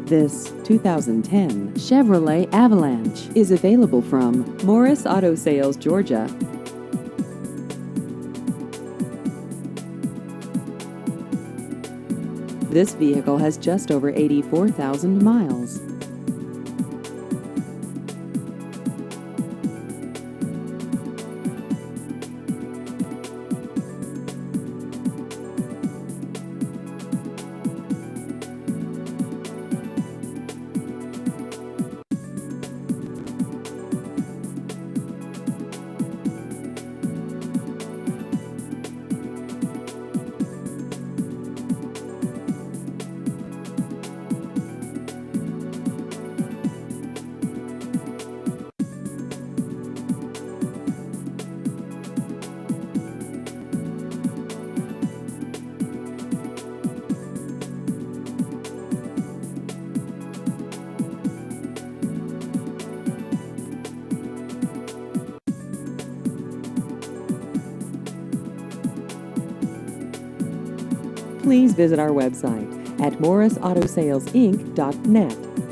This 2010 Chevrolet Avalanche is available from Morris Auto Sales, Georgia. This vehicle has just over 84,000 miles. Please visit our website at morrisautosalesinc.net.